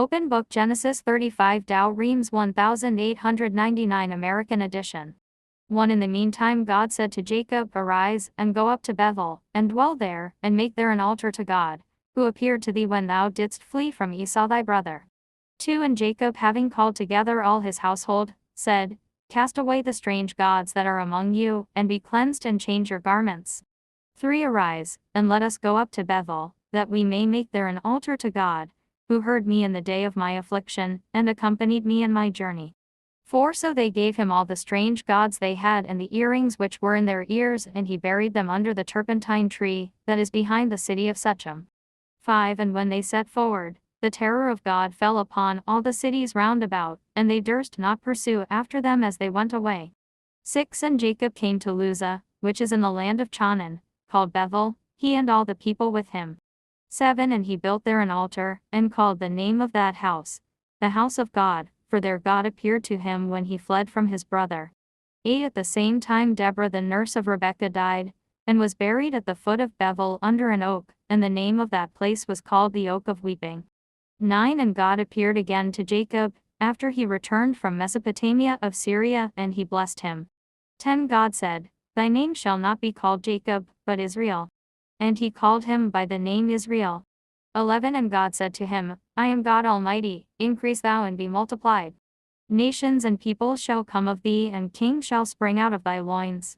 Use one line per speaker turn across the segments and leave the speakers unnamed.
Open Book Genesis 35 Douay-Rheims 1899 American edition. 1 In the meantime God said to Jacob, Arise, and go up to Bethel, and dwell there, and make there an altar to God, who appeared to thee when thou didst flee from Esau thy brother. 2 And Jacob, having called together all his household, said, Cast away the strange gods that are among you, and be cleansed and change your garments. 3 Arise, and let us go up to Bethel, that we may make there an altar to God, who heard me in the day of my affliction, and accompanied me in my journey. 4 So they gave him all the strange gods they had and the earrings which were in their ears, and he buried them under the turpentine tree, that is behind the city of Shechem. 5 And when they set forward, the terror of God fell upon all the cities round about, and they durst not pursue after them as they went away. 6 And Jacob came to Luzah, which is in the land of Canaan, called Bethel, he and all the people with him. 7 And he built there an altar, and called the name of that house, the house of God, for there God appeared to him when he fled from his brother. 8 At the same time Deborah the nurse of Rebekah died, and was buried at the foot of Bethel under an oak, and the name of that place was called the Oak of Weeping. 9 And God appeared again to Jacob, after he returned from Mesopotamia of Syria, and he blessed him. 10 God said, Thy name shall not be called Jacob, but Israel. And he called him by the name Israel. 11 And God said to him, I am God Almighty, increase thou and be multiplied. Nations and peoples shall come of thee, and kings shall spring out of thy loins.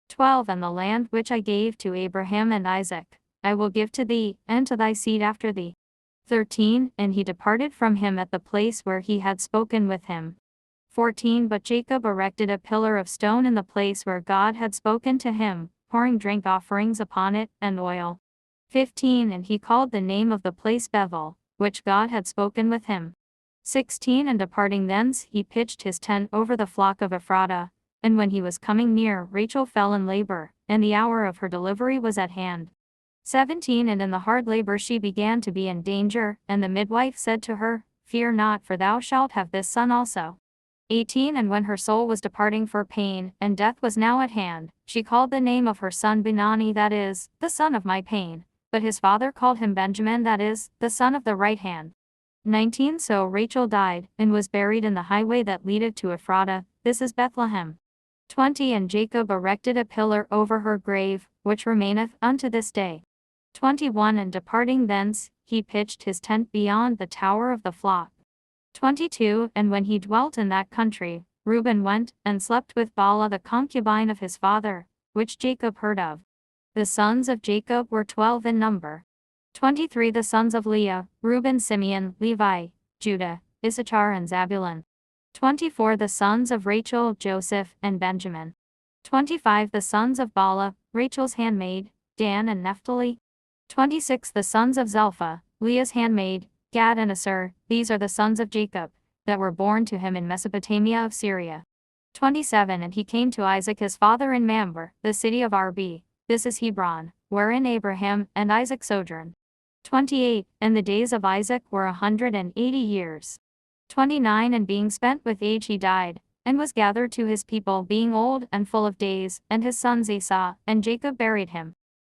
12 And the land which I gave to Abraham and Isaac, I will give to thee, and to thy seed after thee. 13 And he departed from him at the place where he had spoken with him. 14 But Jacob erected a pillar of stone in the place where God had spoken to him, pouring drink offerings upon it, and oil. 15 And he called the name of the place Bethel, which God had spoken with him. 16 And departing thence he pitched his tent over the flock of Ephratah, and when he was coming near Rachel fell in labor, and the hour of her delivery was at hand. 17 And in the hard labor she began to be in danger, and the midwife said to her, Fear not, for thou shalt have this son also. 18 And when her soul was departing for pain, and death was now at hand, she called the name of her son Benoni, that is, the son of my pain, but his father called him Benjamin, that is, the son of the right hand. 19 So Rachel died, and was buried in the highway that leadeth to Ephratah, this is Bethlehem. 20 And Jacob erected a pillar over her grave, which remaineth unto this day. 21 And departing thence, he pitched his tent beyond the tower of the flock. 22 And when he dwelt in that country, Reuben went, and slept with Bala the concubine of his father, which Jacob heard of. The sons of Jacob were 12 in number. 23 The sons of Leah, Reuben, Simeon, Levi, Judah, Issachar and Zabulon. 24 The sons of Rachel, Joseph, and Benjamin. 25 The sons of Bala, Rachel's handmaid, Dan and Naphtali. 26 The sons of Zelphah, Leah's handmaid, Gad and Asher, these are the sons of Jacob, that were born to him in Mesopotamia of Syria. 27 And he came to Isaac his father in Mamre, the city of Arbi, this is Hebron, wherein Abraham and Isaac sojourned. 28 And the days of Isaac were 180 years. 29 And being spent with age he died, and was gathered to his people being old and full of days, and his sons Esau and Jacob buried him.